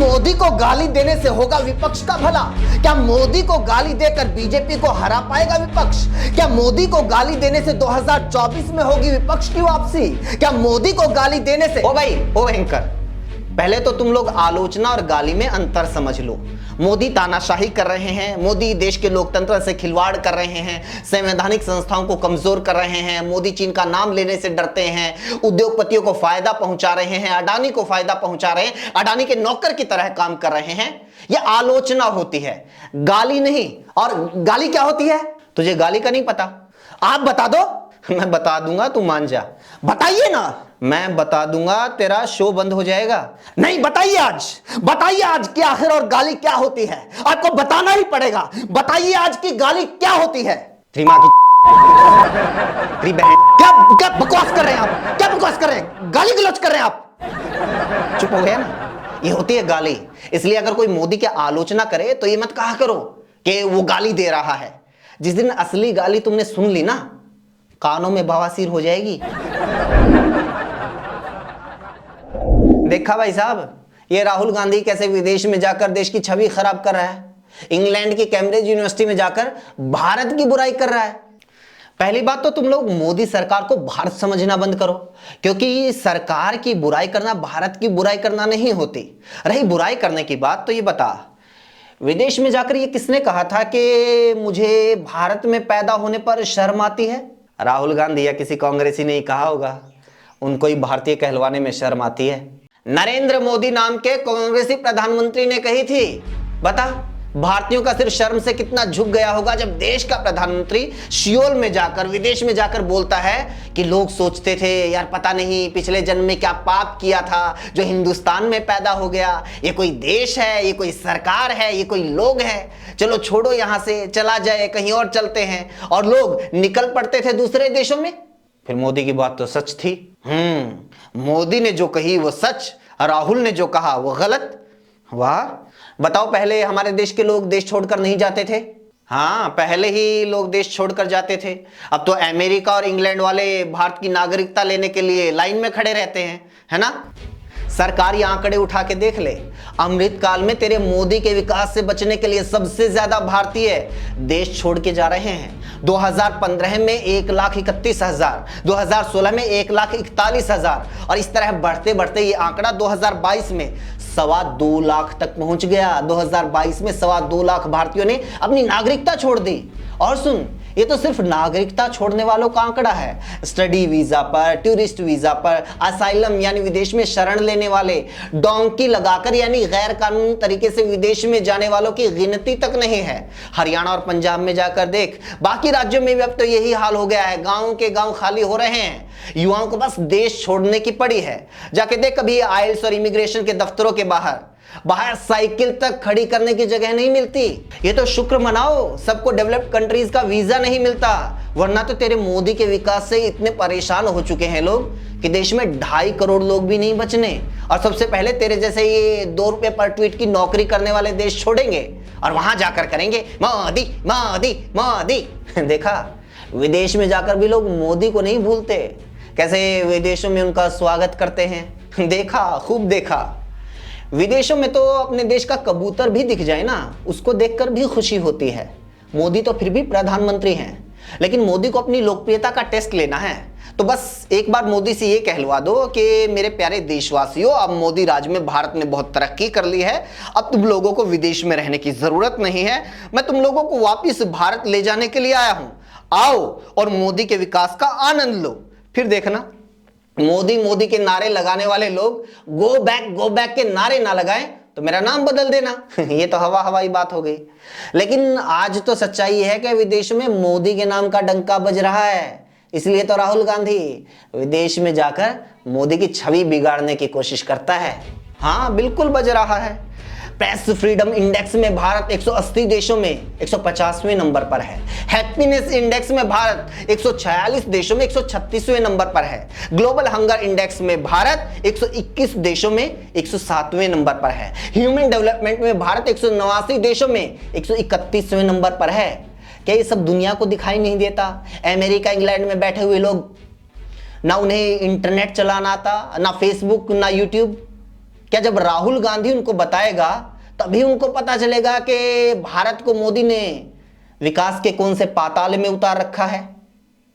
मोदी को गाली देने से होगा विपक्ष का भला? क्या मोदी को गाली देकर बीजेपी को हरा पाएगा विपक्ष? क्या मोदी को गाली देने से 2024 में होगी विपक्ष की वापसी? क्या मोदी को गाली देने से ओ एंकर, पहले तो तुम लोग आलोचना और गाली में अंतर समझ लो। मोदी तानाशाही कर रहे हैं, मोदी देश के लोकतंत्र से खिलवाड़ कर रहे हैं, संवैधानिक संस्थाओं को कमजोर कर रहे हैं, मोदी चीन का नाम लेने से डरते हैं, उद्योगपतियों को फायदा पहुंचा रहे हैं, अडानी को फायदा पहुंचा रहे हैं, अडानी के नौकर की तरह काम कर रहे हैं। यह आलोचना होती है, गाली नहीं। और गाली क्या होती है? तुझे गाली का नहीं पता? आप बता दो। मैं बता दूंगा, तू मान जा। बताइए ना। मैं बता दूंगा, तेरा शो बंद हो जाएगा। नहीं, बताइए आज कि आखिर और गाली क्या होती है? आपको बताना ही पड़ेगा। बताइए आज की गाली क्या होती है? तेरी मां की तेरी बहन। क्या बकवास कर रहे हैं आप? क्या बकवास कर रहे हैं? गाली गलौज कर रहे हैं आप? चुप हो गया ना? ये होती है गाली। इसलिए अगर कोई मोदी की आलोचना करे तो ये मत कहा करो कि वो गाली दे रहा है। जिस दिन असली गाली तुमने सुन ली ना, कानों में बवासीर हो जाएगी। देखा भाई साहब, ये राहुल गांधी कैसे विदेश में जाकर देश की छवि खराब कर रहा है। इंग्लैंड की कैम्ब्रिज यूनिवर्सिटी में जाकर भारत की बुराई कर रहा है। पहली बात तो तुम लोग मोदी सरकार को भारत समझना बंद करो, क्योंकि सरकार की बुराई करना भारत की बुराई करना नहीं होती। रही बुराई करने की बात, तो ये बता, विदेश में जाकर ये किसने कहा था कि मुझे भारत में पैदा होने पर शर्म आती है? राहुल गांधी या किसी कांग्रेसी ने ही कहा होगा। उनको ही भारतीय कहलवाने में शर्म आती है। नरेंद्र मोदी नाम के कांग्रेसी प्रधानमंत्री ने कही थी। बता, भारतीयों का सिर शर्म से कितना झुक गया होगा जब देश का प्रधानमंत्री सियोल में जाकर, विदेश में जाकर बोलता है कि लोग सोचते थे यार पता नहीं पिछले जन्म में क्या पाप किया था जो हिंदुस्तान में पैदा हो गया। ये कोई देश है, ये कोई सरकार है, ये कोई लोग है, चलो छोड़ो यहां से, चला जाए, कहीं और चलते हैं। और लोग निकल पड़ते थे दूसरे देशों में। फिर मोदी की बात तो सच थी। मोदी ने जो कही वो सच, राहुल ने जो कहा वो गलत। वाह, बताओ, पहले हमारे देश के लोग देश छोड़कर नहीं जाते थे? हाँ, पहले ही लोग देश छोड़कर जाते थे। अब तो अमेरिका और इंग्लैंड वाले भारत की नागरिकता लेने के लिए लाइन में खड़े रहते हैं, है ना? सरकारी आंकड़े उठा के देख ले। अमृत काल में तेरे मोदी के विकास से बचने के लिए सबसे ज्यादा भारतीय देश छोड़ के जा रहे हैं। 2015 में 1,31,000, 2016 में 1,41,000 और इस तरह बढ़ते बढ़ते ये आंकड़ा 2022 में 2.25 लाख तक पहुंच गया। 2022 में 2.25 लाख भारतीयों ने अपनी नागरिकता छोड़ दी। और सुन, ये तो सिर्फ नागरिकता छोड़ने वालों का आंकड़ा है। स्टडी वीजा पर, टूरिस्ट वीजा पर, असाइलम यानी विदेश में शरण लेने वाले, डोंकी लगाकर यानी गैर कानूनी तरीके से विदेश में जाने वालों की गिनती तक नहीं है। हरियाणा और पंजाब में जाकर देख, बाकी राज्यों में भी अब तो यही हाल हो गया है। गांव के गांव खाली हो रहे हैं। युवाओं को बस देश छोड़ने की पड़ी है। जाके देख कभी आइल्स और इमिग्रेशन के दफ्तरों के बाहर साइकिल तक खड़ी करने की जगह नहीं मिलती। ये तो शुक्र मनाओ सबको डेवलप्ड कंट्रीज का वीजा नहीं मिलता, वरना तो तेरे मोदी के विकास से इतने परेशान हो चुके हैं लोग कि देश में 2.5 करोड़ लोग भी नहीं बचने। और सबसे पहले तेरे जैसे ये 2 रुपए पर ट्वीट की नौकरी करने वाले देश छोड़ेंगे और वहां जाकर करेंगे मोदी मोदी मोदी। देखा, विदेश में जाकर भी लोग मोदी को नहीं भूलते, कैसे विदेशों में उनका स्वागत करते हैं। देखा, खूब देखा। विदेशों में तो अपने देश का कबूतर भी दिख जाए ना, उसको देखकर भी खुशी होती है। मोदी तो फिर भी प्रधानमंत्री हैं, लेकिन मोदी को अपनी लोकप्रियता का टेस्ट लेना है तो बस एक बार मोदी से ये कहलवा दो कि मेरे प्यारे देशवासियों, अब मोदी राज में भारत ने बहुत तरक्की कर ली है, अब तुम लोगों को विदेश में रहने की जरूरत नहीं है, मैं तुम लोगों को वापिस भारत ले जाने के लिए आया हूं। आओ और मोदी के विकास का आनंद लो। फिर देखना, मोदी मोदी के नारे लगाने वाले लोग गो बैक के नारे ना लगाएं तो मेरा नाम बदल देना। ये तो हवाई बात हो गई। लेकिन आज तो सच्चाई है कि विदेश में मोदी के नाम का डंका बज रहा है। इसलिए तो राहुल गांधी विदेश में जाकर मोदी की छवि बिगाड़ने की कोशिश करता है। हाँ, बिल्कुल बज रहा है। प्रेस फ्रीडम इंडेक्स में भारत 180 देशों में 150वें नंबर पर है। हैप्पीनेस इंडेक्स में भारत 146 देशों में 136वें नंबर पर है। ग्लोबल हंगर इंडेक्स में भारत 121 देशों में 107वें नंबर पर है। ह्यूमन डेवलपमेंट में भारत 189 देशों में 131वें नंबर पर है। क्या ये सब दुनिया को दिखाई नहीं देता? अमेरिका इंग्लैंड में बैठे हुए लोग, ना उन्हें इंटरनेट चलाना आता, ना फेसबुक, ना यूट्यूब, क्या जब राहुल गांधी उनको बताएगा तभी उनको पता चलेगा कि भारत को मोदी ने विकास के कौन से पाताल में उतार रखा है?